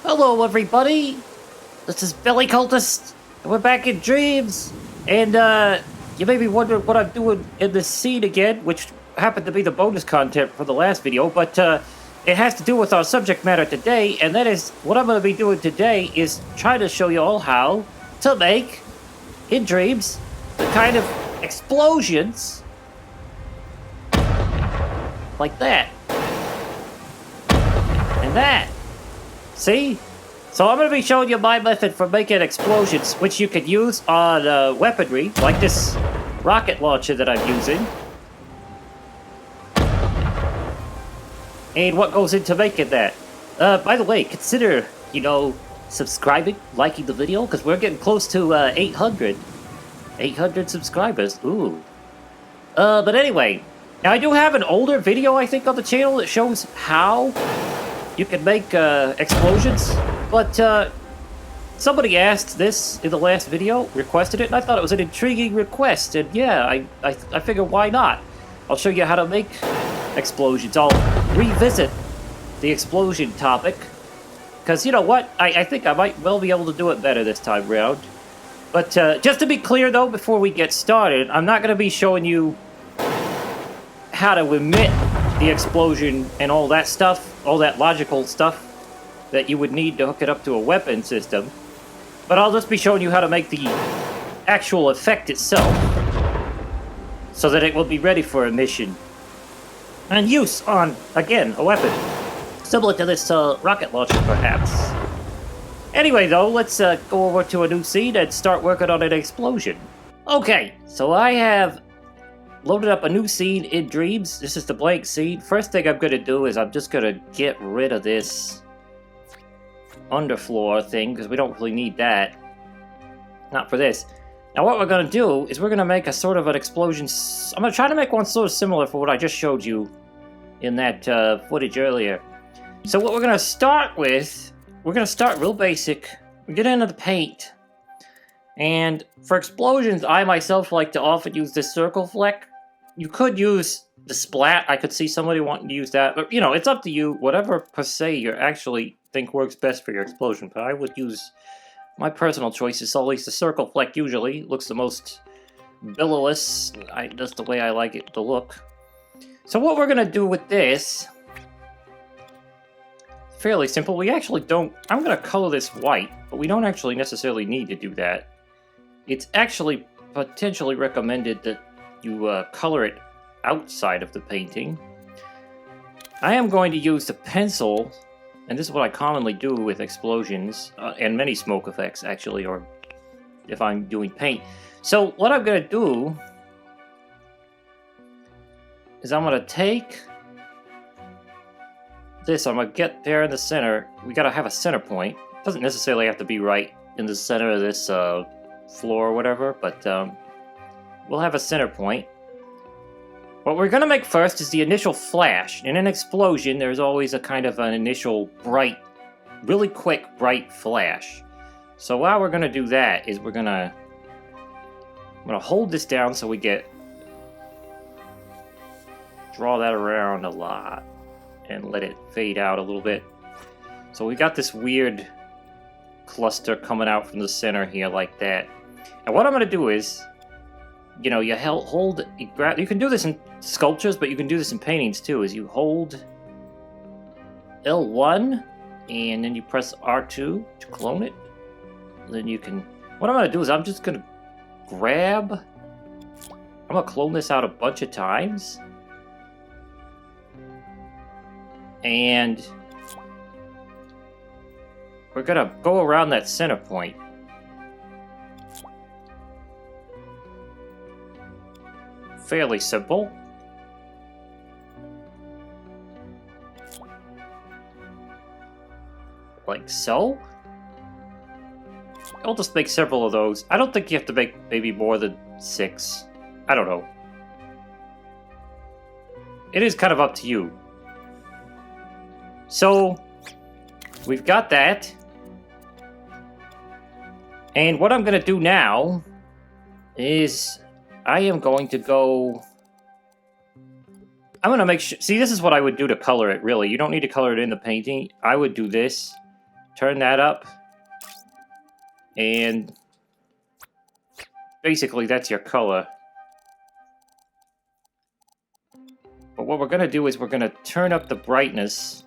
Hello, everybody. This is Billy Cultist, and we're back in Dreams. And you may be wondering what I'm doing in this scene again, which happened to be the bonus content for the last video, but it has to do with our subject matter today, and that is what I'm going to be doing today is trying to show you all how to make, in Dreams, the kind of explosions like that and that. See? So I'm going to be showing you my method for making explosions, which you can use on weaponry, like this rocket launcher that I'm using. And what goes into making that. By the way, consider, subscribing, liking the video, because we're getting close to 800 subscribers. Ooh. But anyway, now I do have an older video, I think, on the channel that shows how you can make explosions, but somebody asked this in the last video, requested it, and I thought it was an intriguing request, and yeah, I figured why not? I'll show you how to make explosions. I'll revisit the explosion topic, because you know what? I think I might well be able to do it better this time around. But just to be clear though, before we get started, I'm not going to be showing you how to emit the explosion and all that stuff, all that logical stuff that you would need to hook it up to a weapon system. But I'll just be showing you how to make the actual effect itself, so that it will be ready for emission and use on, again, a weapon. Similar to this rocket launcher, perhaps. Anyway, though, let's go over to a new scene and start working on an explosion. Okay, so I have loaded up a new scene in Dreams. This is the blank scene. First thing I'm going to do is I'm just going to get rid of this underfloor thing, because we don't really need that. Not for this. Now what we're going to do is we're going to make a sort of an explosion. I'm going to try to make one sort of similar for what I just showed you in that footage earlier. So what we're going to start with, we're going to start real basic. We get into the paint. And for explosions, I myself like to often use this circle fleck. You could use the splat. I could see somebody wanting to use that. But, you know, it's up to you. Whatever, per se, you actually think works best for your explosion. But I would use, my personal choice is always the circle fleck usually. Looks the most billowous. That's the way I like it to look. So what we're going to do with this, fairly simple. We actually don't, I'm going to color this white, but we don't actually necessarily need to do that. It's actually potentially recommended that you color it outside of the painting. I am going to use the pencil, and this is what I commonly do with explosions, and many smoke effects, actually, or if I'm doing paint. So what I'm going to do is I'm going to take this, I'm going to get there in the center. We got to have a center point. It doesn't necessarily have to be right in the center of this floor or whatever, but we'll have a center point. What we're going to make first is the initial flash. In an explosion, there's always a kind of an initial bright, really quick, bright flash. So while we're going to do that is I'm going to hold this down so we draw that around a lot and let it fade out a little bit. So we got this weird cluster coming out from the center here like that. And what I'm going to do is, you know, you can do this in sculptures, but you can do this in paintings too, is you hold L1 and then you press R2 to clone it. Then you can, what I'm going to do is I'm just going to I'm going to clone this out a bunch of times. And we're going to go around that center point. Fairly simple. Like so. I'll just make several of those. I don't think you have to make maybe more than 6. I don't know. It is kind of up to you. So, we've got that. And what I'm going to do now is I am going to go I'm going to make sure... See, this is what I would do to color it, really. You don't need to color it in the painting. I would do this turn that up. And basically that's your color. But what we're going to do is we're going to turn up the brightness.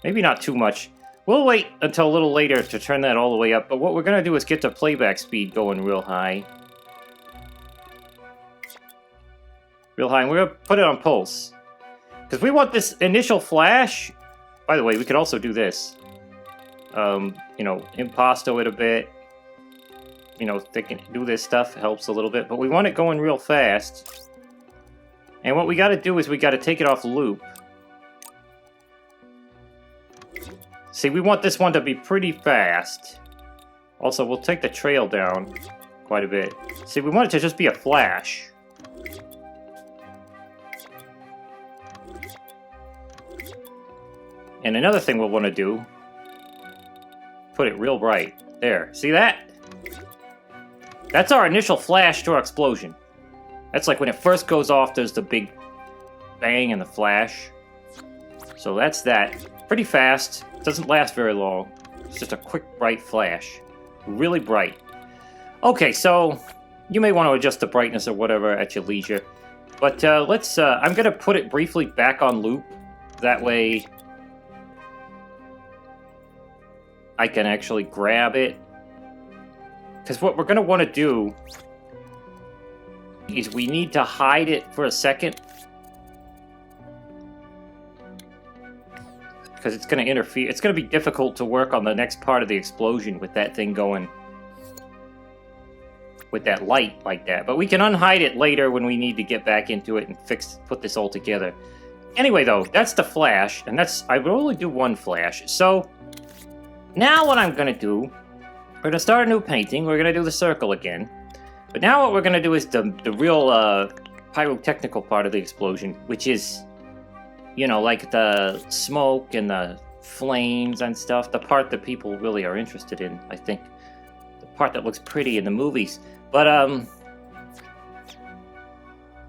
Maybe not too much. We'll wait until a little later to turn that all the way up. But what we're going to do is get the playback speed going real high. Real high. And we're going to put it on pulse. Because we want this initial flash. By the way, we could also do this. You know, impasto it a bit. You know, do this stuff. Helps a little bit. But we want it going real fast. And what we got to do is we got to take it off loop. See, we want this one to be pretty fast. Also, we'll take the trail down quite a bit. See, we want it to just be a flash. And another thing we'll want to do, put it real bright. There, see that? That's our initial flash to our explosion. That's like when it first goes off, there's the big bang and the flash. So that's that. Pretty fast. Doesn't last very long. It's just a quick, bright flash. Really bright. Okay, so you may want to adjust the brightness or whatever at your leisure. But let's, I'm going to put it briefly back on loop. That way I can actually grab it. Because what we're going to want to do is we need to hide it for a second. Because it's going to interfere. It's going to be difficult to work on the next part of the explosion with that thing going. With that light like that. But we can unhide it later when we need to get back into it and put this all together. Anyway, though, that's the flash. And I will only do one flash. So, now what I'm going to do, we're going to start a new painting. We're going to do the circle again. But now what we're going to do is the real pyrotechnical part of the explosion, which is, you know, like the smoke and the flames and stuff. The part that people really are interested in, I think. The part that looks pretty in the movies. But,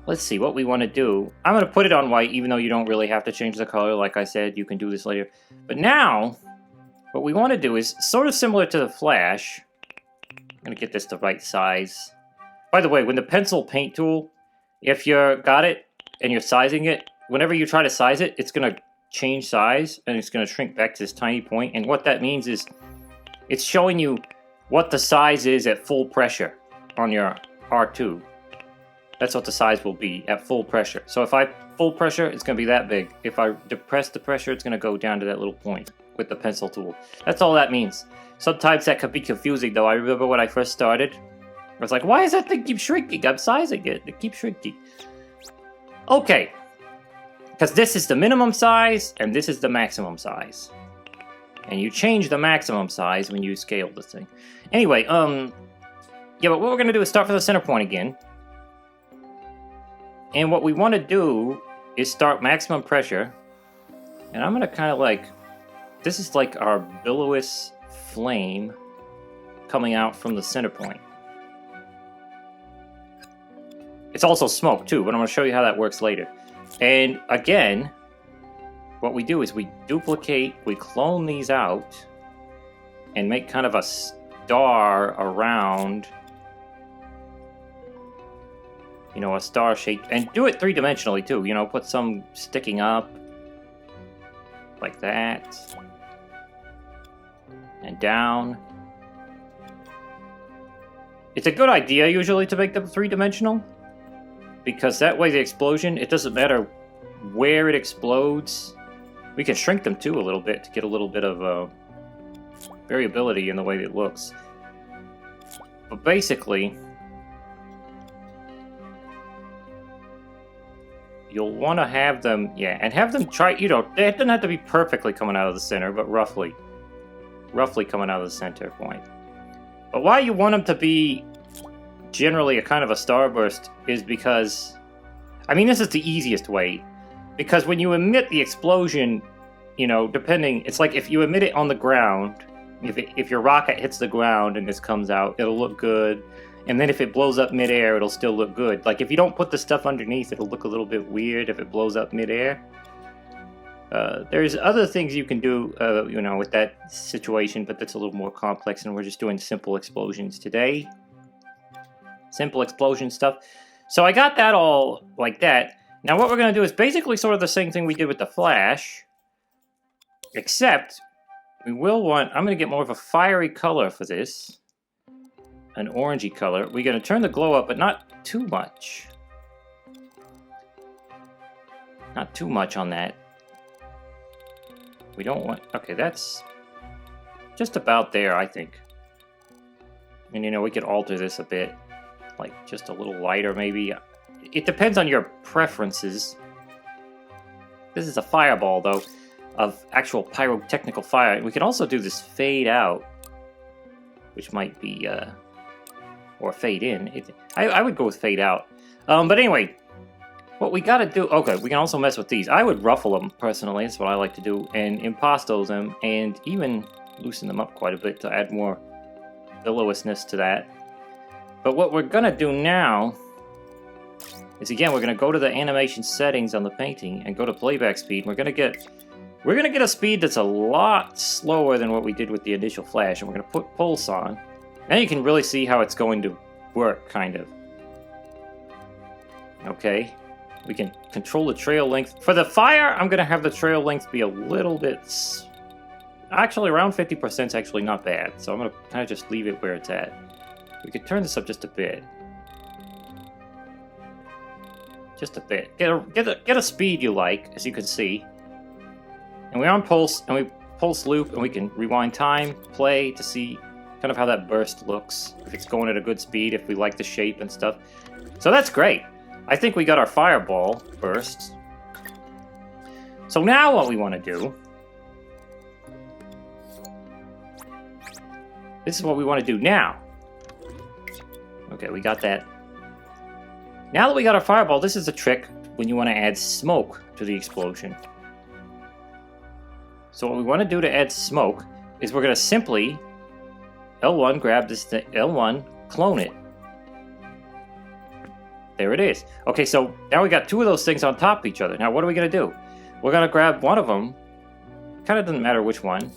let's see what we want to do. I'm going to put it on white, even though you don't really have to change the color. Like I said, you can do this later. But now, what we want to do is sort of similar to the flash. I'm going to get this the right size. By the way, when the pencil paint tool, if you've got it and you're sizing it, whenever you try to size it, it's going to change size and it's going to shrink back to this tiny point. And what that means is it's showing you what the size is at full pressure on your R2. That's what the size will be at full pressure. So if I full pressure, it's going to be that big. If I depress the pressure, it's going to go down to that little point with the pencil tool. That's all that means. Sometimes that can be confusing, though. I remember when I first started, I was like, why does that thing keep shrinking? I'm sizing it. It keeps shrinking. Okay. Because this is the minimum size, and this is the maximum size. And you change the maximum size when you scale this thing. Anyway, yeah, but what we're going to do is start from the center point again. And what we want to do is start maximum pressure. And I'm going to kind of like, this is like our billowy flame coming out from the center point. It's also smoke too, but I'm going to show you how that works later. And again, what we do is we duplicate, we clone these out, and make kind of a star around, you know, a star shape. And do it three-dimensionally too, you know, put some sticking up, like that. And down. It's a good idea usually to make them three-dimensional. Because that way the explosion, it doesn't matter where it explodes. We can shrink them too a little bit to get a little bit of variability in the way it looks. But basically, you'll want to have them, yeah, and have them try, you know, it doesn't have to be perfectly coming out of the center, but roughly coming out of the center point. But why you want them to be generally a kind of a starburst is because, I mean, this is the easiest way. Because when you emit the explosion, you know, depending, it's like if you emit it on the ground, if your rocket hits the ground and this comes out, it'll look good. And then if it blows up midair, it'll still look good. Like if you don't put the stuff underneath, it'll look a little bit weird if it blows up midair. There's other things you can do, you know, with that situation, but that's a little more complex, and we're just doing simple explosions today. Simple explosion stuff. So I got that all like that. Now what we're going to do is basically sort of the same thing we did with the flash, except we will want, I'm going to get more of a fiery color for this, an orangey color. We're going to turn the glow up, but not too much. Not too much on that. We don't want, okay, that's just about there, I think. And you know, we could alter this a bit, like just a little lighter maybe. It depends on your preferences. This is a fireball though, of actual pyrotechnical fire. We can also do this fade out, which might be, or fade in. I would go with fade out. But anyway, what we gotta do, okay, we can also mess with these. I would ruffle them, personally, that's what I like to do, and impasto them, and even loosen them up quite a bit to add more billowousness to that. But what we're gonna do now is, again, we're gonna go to the animation settings on the painting and go to playback speed. We're gonna get a speed that's a lot slower than what we did with the initial flash, and we're gonna put pulse on. Now you can really see how it's going to work, kind of. Okay. We can control the trail length. For the fire, I'm going to have the trail length be a little bit... Actually, around 50% is actually not bad. So I'm going to kind of just leave it where it's at. We could turn this up just a bit. Just a bit. Get a speed you like, as you can see. And we're on pulse, and we pulse loop, and we can rewind time, play, to see kind of how that burst looks. If it's going at a good speed, if we like the shape and stuff. So that's great. I think we got our fireball burst. So now what we want to do... This is what we want to do now. Okay, we got that. Now that we got our fireball, this is a trick when you want to add smoke to the explosion. So what we want to do to add smoke is we're going to simply L1, grab this thing, L1, clone it. There it is. Okay, so now we got two of those things on top of each other. Now what are we going to do? We're going to grab one of them. Kind of doesn't matter which one.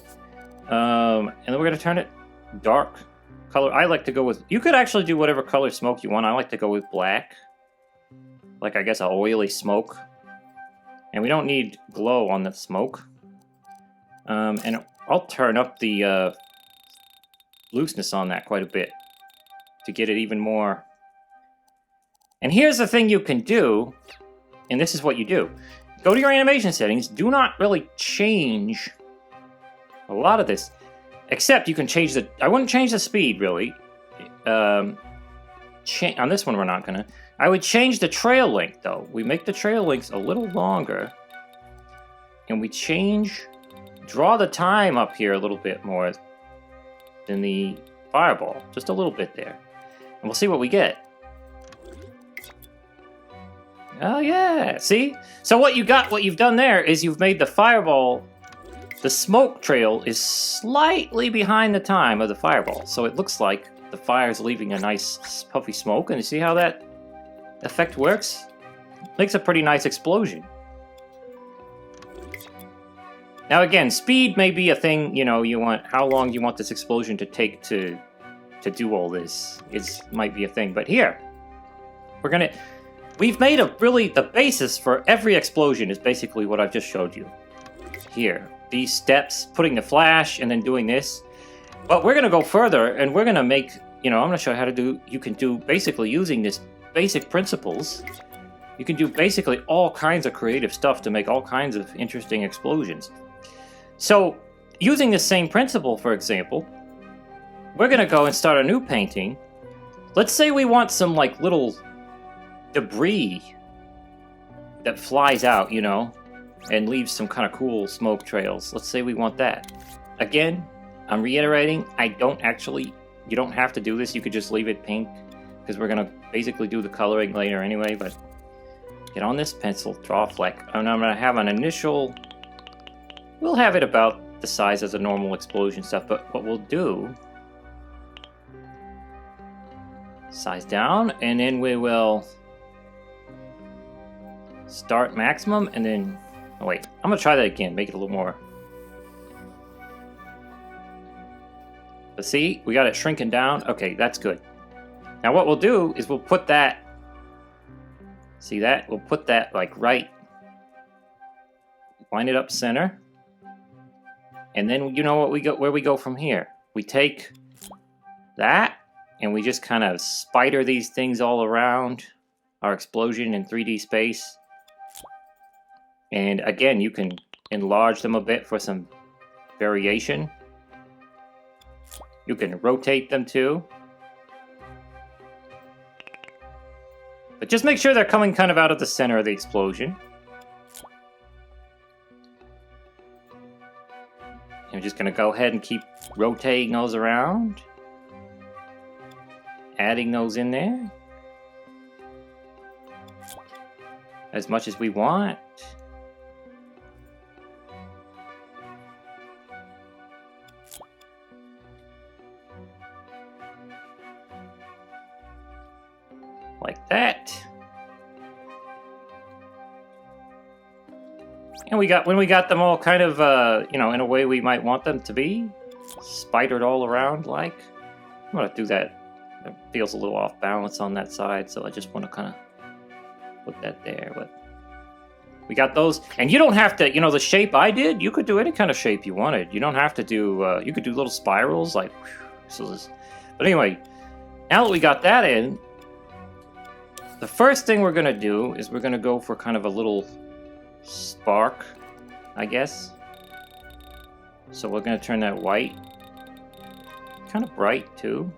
And then we're going to turn it dark color. I like to go with... You could actually do whatever color smoke you want. I like to go with black. Like, I guess, a oily smoke. And we don't need glow on the smoke. And I'll turn up the looseness on that quite a bit to get it even more... And here's the thing you can do, and this is what you do. Go to your animation settings. Do not really change a lot of this, except you can change the... I wouldn't change the speed, really. On this one, we're not going to. I would change the trail length, though. We make the trail lengths a little longer, and we draw the time up here a little bit more than the fireball. Just a little bit there. And we'll see what we get. Oh yeah, see? So what you've done there is you've made the fireball, the smoke trail is slightly behind the time of the fireball. So it looks like the fire's leaving a nice puffy smoke, and you see how that effect works? Makes a pretty nice explosion. Now again, speed may be a thing, you know, you want, how long you want this explosion to take to do all this. It might be a thing, but here, we've made the basis for every explosion is basically what I've just showed you. Here. These steps, putting the flash and then doing this. But we're going to go further and we're going to make, you know, I'm going to show you how to do, you can do basically using this basic principles. You can do basically all kinds of creative stuff to make all kinds of interesting explosions. So, using the same principle, for example, we're going to go and start a new painting. Let's say we want some, like, little debris that flies out, you know, and leaves some kind of cool smoke trails. Let's say we want that. Again, I'm reiterating, you don't have to do this, you could just leave it pink, because we're going to basically do the coloring later anyway, but get on this pencil, draw a fleck, and I'm going to have an initial, we'll have it about the size as a normal explosion stuff, but what we'll do, size down, and then we will start maximum, and then Oh, wait, I'm gonna try that again, make it a little more. But see, we got it shrinking down. Okay, that's good. Now what we'll do is we'll put that, see that? We'll put that like right, line it up center. And then you know what we go, where we go from here? We take that and we just kind of spider these things all around our explosion in 3D space. And again, you can enlarge them a bit for some variation. You can rotate them too. But just make sure they're coming kind of out of the center of the explosion. I'm just going to go ahead and keep rotating those around. Adding those in there. As much as we want. Like that. And when we got them all kind of, you know, in a way we might want them to be, spidered all around like. I'm going to do that. It feels a little off balance on that side, so I just want to kind of put that there. But we got those. And you don't have to, you know, the shape I did, you could do any kind of shape you wanted. You don't have to do, you could do little spirals, like, whew, so this. But anyway, now that we got that in, the first thing we're going to do is we're going to go for kind of a little spark, I guess. So we're going to turn that white. Kind of bright, too.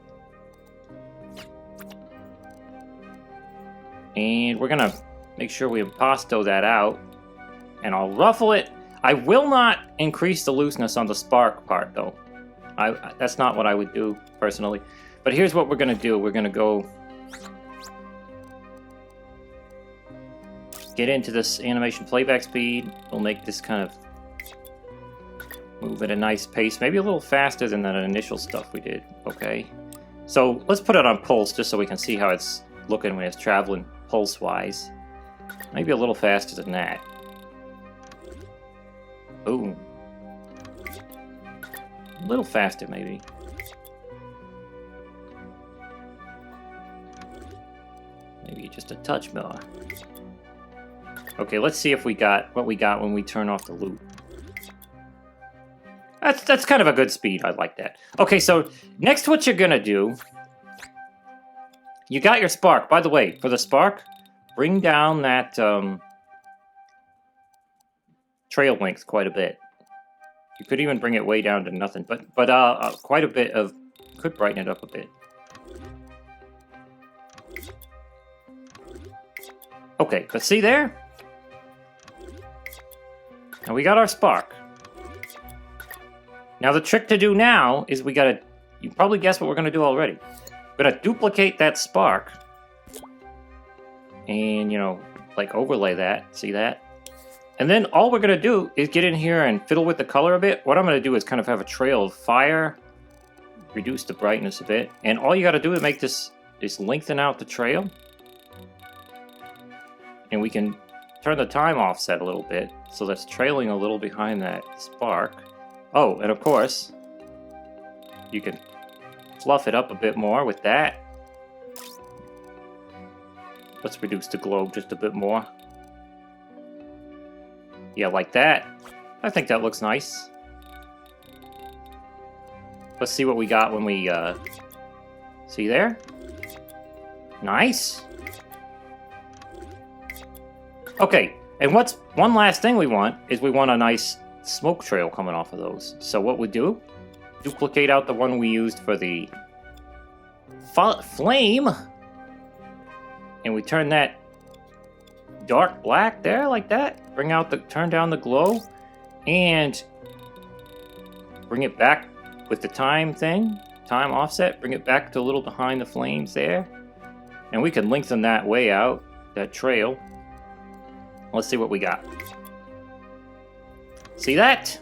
And we're going to make sure we impasto that out. And I'll ruffle it. I will not increase the looseness on the spark part, though. That's not what I would do, personally. But here's what we're going to do. We're going to go get into this animation playback speed. We'll make this kind of move at a nice pace, maybe a little faster than that initial stuff we did. Okay, so let's put it on pulse just so we can see how it's looking when it's traveling pulse-wise. Maybe a little faster than that. Boom. A little faster, maybe. Maybe just a touch more. Okay, let's see if we got what we got when we turn off the loop. That's kind of a good speed. I like that. Okay, so next what you're gonna do, you got your spark. By the way, for the spark, bring down that trail length quite a bit. You could even bring it way down to nothing, but quite a bit of, could brighten it up a bit. Okay, but see there? Now we got our spark. Now the trick to do now is we gotta, you probably guessed what we're gonna do already. We're gonna duplicate that spark. And, you know, like overlay that, see that? And then all we're gonna do is get in here and fiddle with the color a bit. What I'm gonna do is kind of have a trail of fire, reduce the brightness a bit. And all you gotta do to make this is lengthen out the trail. And we can turn the time offset a little bit, so that's trailing a little behind that spark. Oh, and of course, you can fluff it up a bit more with that. Let's reduce the globe just a bit more. Yeah, like that. I think that looks nice. Let's see what we got when we, see there? Nice. Okay, and what's one last thing we want is we want a nice smoke trail coming off of those. So what we do, duplicate out the one we used for the flame, and we turn that dark black there like that. Turn down the glow, and bring it back with the time thing, time offset. Bring it back to a little behind the flames there, and we can lengthen that way out, that trail. Let's see what we got. See that?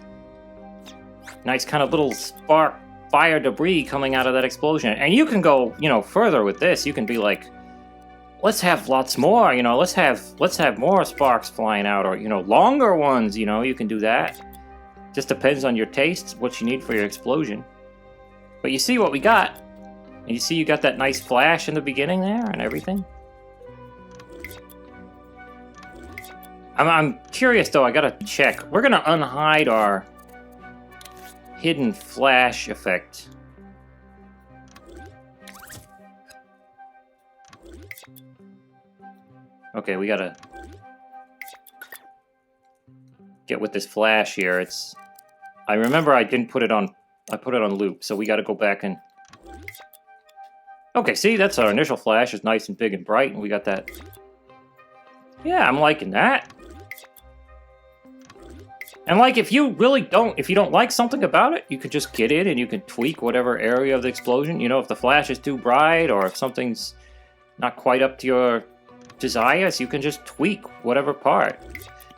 Nice kind of little spark fire debris coming out of that explosion. And you can go, you know, further with this. You can be like, let's have lots more, you know, let's have more sparks flying out, or, you know, longer ones, you know, you can do that. Just depends on your taste, what you need for your explosion. But you see what we got. And you see you got that nice flash in the beginning there and everything. I'm curious though, I gotta check. We're gonna unhide our hidden flash effect. Okay, we gotta get with this flash here. I remember I didn't put it on, I put it on loop, so we gotta go back and... Okay, see, that's our initial flash. It's nice and big and bright, and we got that. Yeah, I'm liking that. And like, if you don't like something about it, you can just get in and you can tweak whatever area of the explosion. You know, if the flash is too bright or if something's not quite up to your desires, you can just tweak whatever part.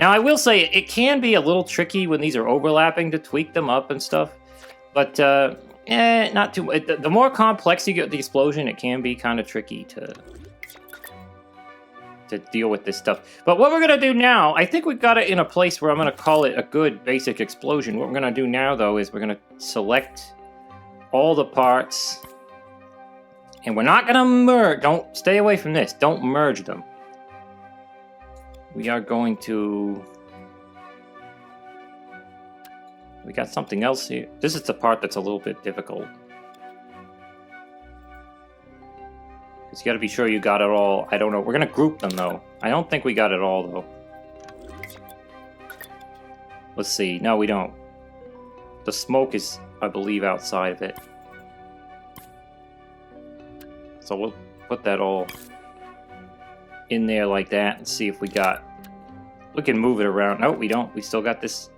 Now, I will say, it can be a little tricky when these are overlapping to tweak them up and stuff. But, not too... The more complex you get the explosion, it can be kind of tricky to deal with this stuff. But what we're going to do now, I think we've got it in a place where I'm going to call it a good basic explosion. What we're going to do now, though, is we're going to select all the parts. And we're not going to merge. Don't stay away from this. Don't merge them. We are going to... We got something else here. This is the part that's a little bit difficult. Because you got to be sure you got it all. I don't know. We're going to group them, though. I don't think we got it all, though. Let's see. No, we don't. The smoke is, I believe, outside of it. So we'll put that all in there like that and see if we got... We can move it around. No, we don't. We still got this.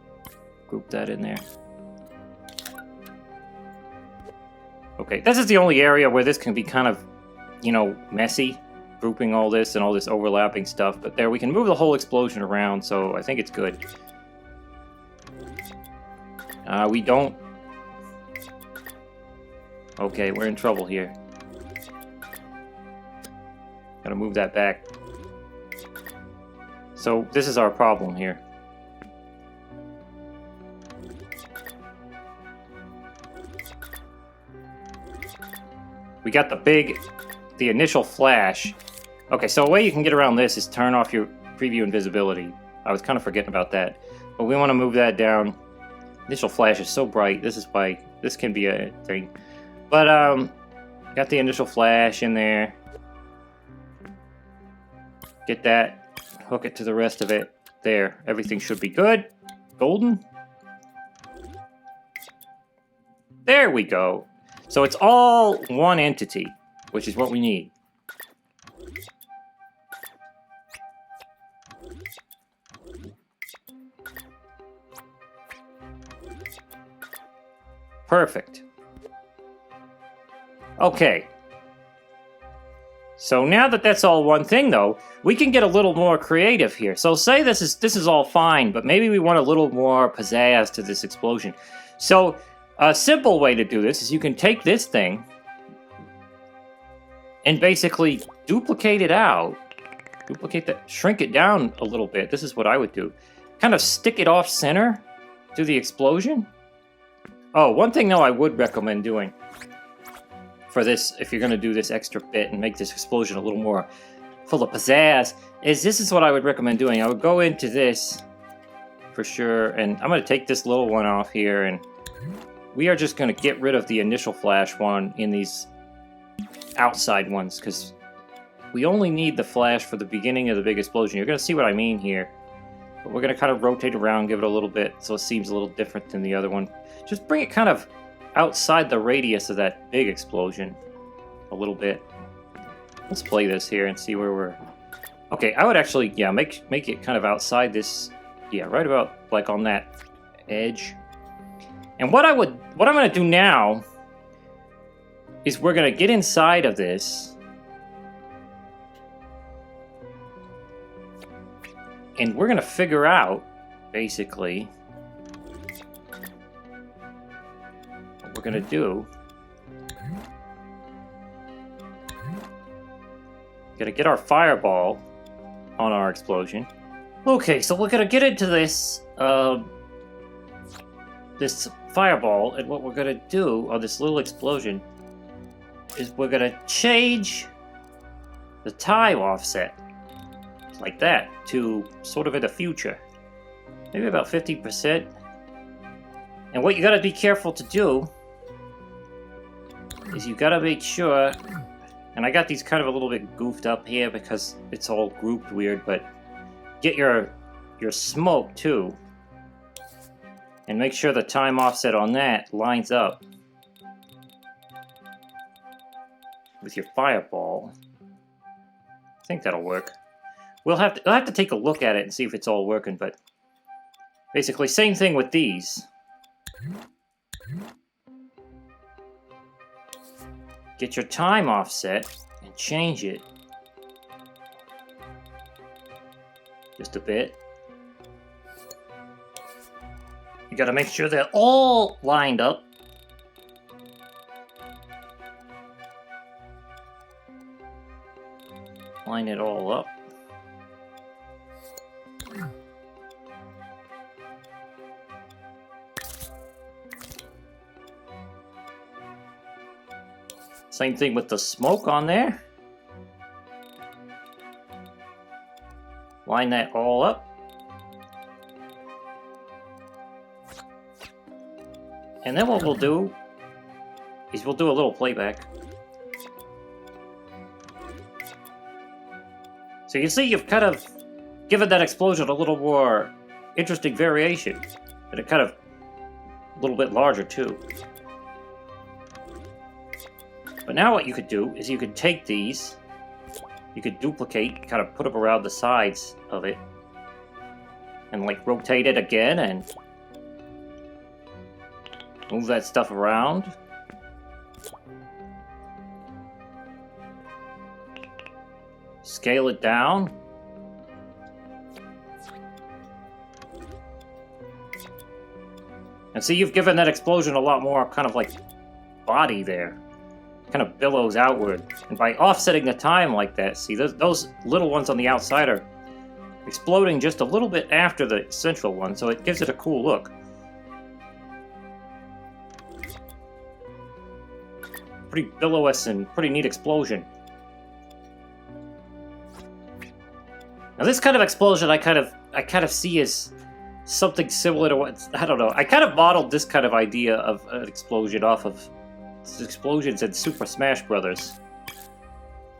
Group that in there. Okay, this is the only area where this can be kind of, you know, messy, grouping all this and all this overlapping stuff. But there, we can move the whole explosion around, so I think it's good. We don't... Okay, we're in trouble here. Gotta move that back. So, this is our problem here. We got the initial flash. Okay, so a way you can get around this is turn off your preview invisibility. I was kind of forgetting about that. But we want to move that down. Initial flash is so bright. This is why this can be a thing. But, got the initial flash in there. Get that. Hook it to the rest of it. There. Everything should be good. Golden. There we go. So it's all one entity, which is what we need. Perfect. Okay. So now that that's all one thing, though, we can get a little more creative here. So say this is all fine, but maybe we want a little more pizzazz to this explosion. So a simple way to do this is you can take this thing and basically duplicate it out. Duplicate that, shrink it down a little bit. This is what I would do. Kind of stick it off center to the explosion. Oh, one thing though I would recommend doing for this, if you're going to do this extra bit and make this explosion a little more full of pizzazz, is this is what I would recommend doing. I would go into this for sure, and I'm going to take this little one off here, and we are just going to get rid of the initial flash one in these outside ones, because we only need the flash for the beginning of the big explosion. You're going to see what I mean here. But we're going to kind of rotate around, give it a little bit, so it seems a little different than the other one. Just bring it kind of outside the radius of that big explosion a little bit. Let's play this here and see where we're... Okay, I would actually, yeah, make it kind of outside this, yeah, right about like on that edge. And what I'm going to do now is we're going to get inside of this and we're going to figure out, basically, what we're going to do Gotta get our fireball on our explosion. Okay, so we're gonna get into this, this fireball, and what we're gonna do on this little explosion is we're gonna change the time offset, like that, to sort of in the future. Maybe about 50%. And what you gotta be careful to do is you gotta make sure, and I got these kind of a little bit goofed up here because it's all grouped weird, but get your smoke too. And make sure the time offset on that lines up with your fireball. I think that'll work. I'll have to take a look at it and see if it's all working, but basically same thing with these. Get your time offset and change it just a bit. You gotta make sure they're all lined up. Line it all up. Same thing with the smoke on there. Line that all up. And then what we'll do is we'll do a little playback. So you see you've kind of given that explosion a little more interesting variation. And it kind of a little bit larger too. But now what you could do is you could take these, you could duplicate, kind of put them around the sides of it, and like rotate it again and move that stuff around. Scale it down. And see, you've given that explosion a lot more kind of like body there. Kind of billows outward. And by offsetting the time like that, see, those little ones on the outside are exploding just a little bit after the central one, so it gives it a cool look. Pretty billowous and pretty neat explosion. Now this kind of explosion I kind of see as something similar to what, I don't know, I kind of modeled this kind of idea of an explosion off of explosions in Super Smash Brothers.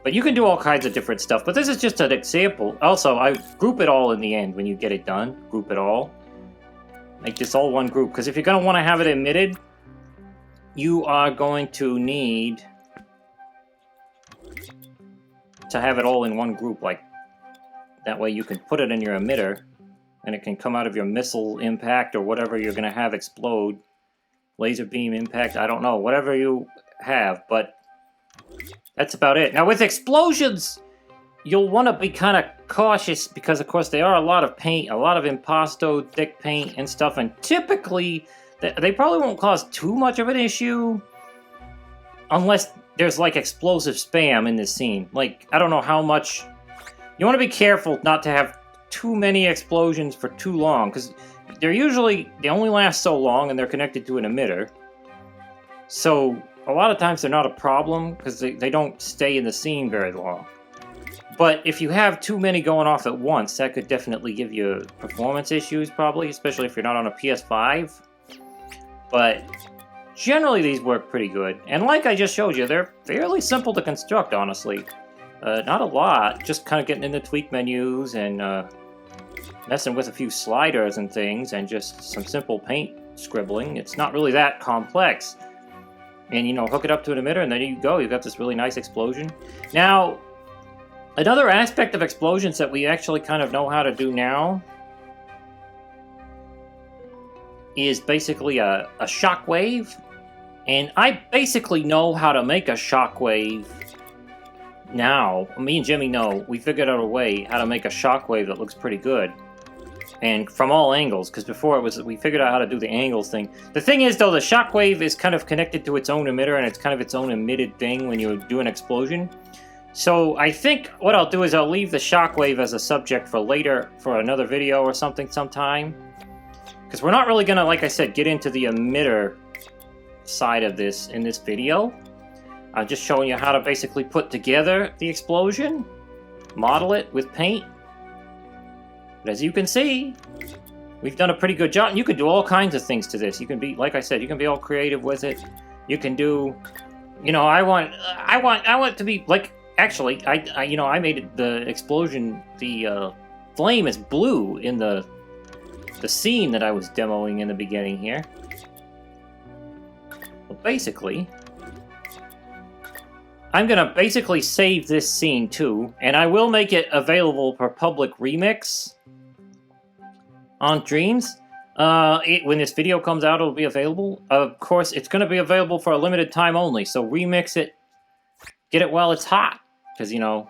But you can do all kinds of different stuff, but this is just an example. Also, I group it all in the end when you get it done. Group it all. Make this all one group, because if you're going to want to have it emitted, you are going to need to have it all in one group, like that way you can put it in your emitter, and it can come out of your missile impact or whatever you're going to have explode. Laser beam impact, I don't know, whatever you have, but that's about it. Now with explosions, you'll want to be kind of cautious because of course they are a lot of paint, a lot of impasto, thick paint and stuff, and typically they probably won't cause too much of an issue unless there's like explosive spam in this scene. Like, I don't know how much. You want to be careful not to have too many explosions for too long, because they only last so long and they're connected to an emitter. So a lot of times they're not a problem because they don't stay in the scene very long. But if you have too many going off at once, that could definitely give you performance issues probably, especially if you're not on a PS5. But generally these work pretty good. And like I just showed you, they're fairly simple to construct, honestly. Not a lot, just kind of getting in the tweak menus and messing with a few sliders and things, and just some simple paint scribbling. It's not really that complex. And, you know, hook it up to an emitter, and there you go. You've got this really nice explosion. Now, another aspect of explosions that we actually kind of know how to do now is basically a shockwave. And I basically know how to make a shockwave now. Me and Jimmy know. We figured out a way how to make a shockwave that looks pretty good. And from all angles, because before we figured out how to do the angles thing. The thing is, though, the shockwave is kind of connected to its own emitter, and it's kind of its own emitted thing when you do an explosion. So I think what I'll do is I'll leave the shockwave as a subject for later, for another video or something sometime. Because we're not really going to, like I said, get into the emitter side of this in this video. I'm just showing you how to basically put together the explosion, model it with paint. But as you can see, we've done a pretty good job. You can do all kinds of things to this. You can be, like I said, you can be all creative with it. You can do, you know, I want to be like. Actually, I made it, the explosion, the flame is blue in the scene that I was demoing in the beginning here. Well, basically, I'm gonna basically save this scene too, and I will make it available for public remix on Dreams. When this video comes out, it'll be available. Of course, it's gonna be available for a limited time only, so remix it, get it while it's hot. Because, you know,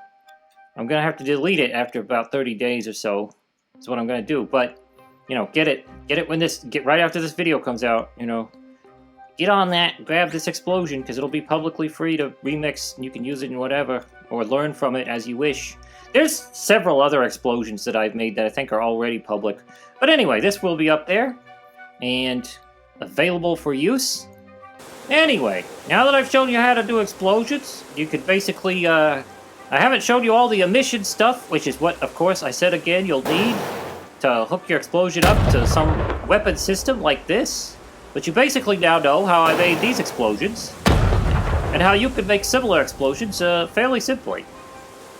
I'm going to have to delete it after about 30 days or so. That's what I'm going to do. But, you know, get it get right after this video comes out, you know. Get on that, grab this explosion, because it'll be publicly free to remix, and you can use it in whatever, or learn from it as you wish. There's several other explosions that I've made that I think are already public. But anyway, this will be up there, and available for use. Anyway, now that I've shown you how to do explosions, you could basically, I haven't shown you all the emission stuff, which is what, of course, I said again, you'll need to hook your explosion up to some weapon system like this. But you basically now know how I made these explosions, and how you could make similar explosions fairly simply.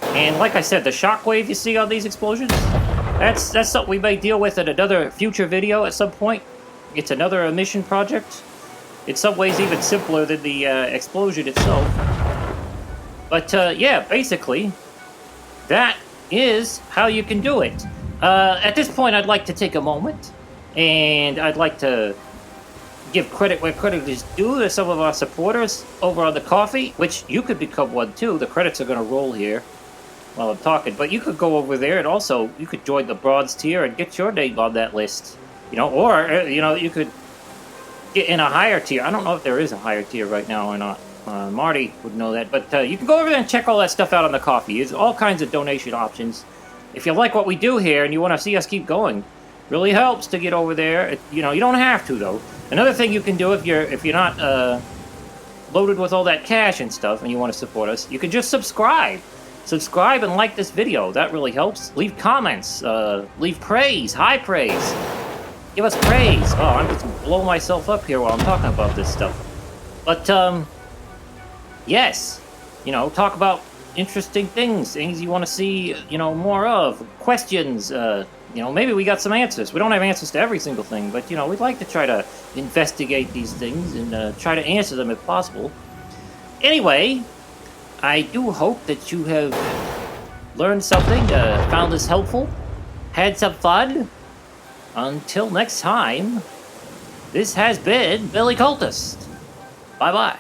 And like I said, the shockwave you see on these explosions, that's something we may deal with in another future video at some point. It's another emission project. In some ways even simpler than the explosion itself. But yeah, basically, that is how you can do it. At this point, I'd like to take a moment, and I'd like to give credit where credit is due to some of our supporters over on the Coffee, which you could become one too. The credits are going to roll here while I'm talking, but you could go over there and also you could join the bronze tier and get your name on that list. You know, or you know, you could get in a higher tier. I don't know if there is a higher tier right now or not. Marty would know that, but you can go over there and check all that stuff out on the Coffee. There's all kinds of donation options. If you like what we do here and you want to see us keep going, really helps to get over there. You know, you don't have to though. Another thing you can do if you're not loaded with all that cash and stuff and you want to support us, you can just subscribe. Subscribe and like this video. That really helps. Leave comments. Leave praise. High praise. Give us praise. Oh, I'm just blowing myself up here while I'm talking about this stuff. But, yes. You know, talk about interesting things you want to see, you know, more of. Questions, you know, maybe we got some answers. We don't have answers to every single thing, but, you know, we'd like to try to investigate these things and try to answer them if possible. Anyway, I do hope that you have learned something, found this helpful, had some fun. Until next time, this has been Billy Cultist. Bye-bye.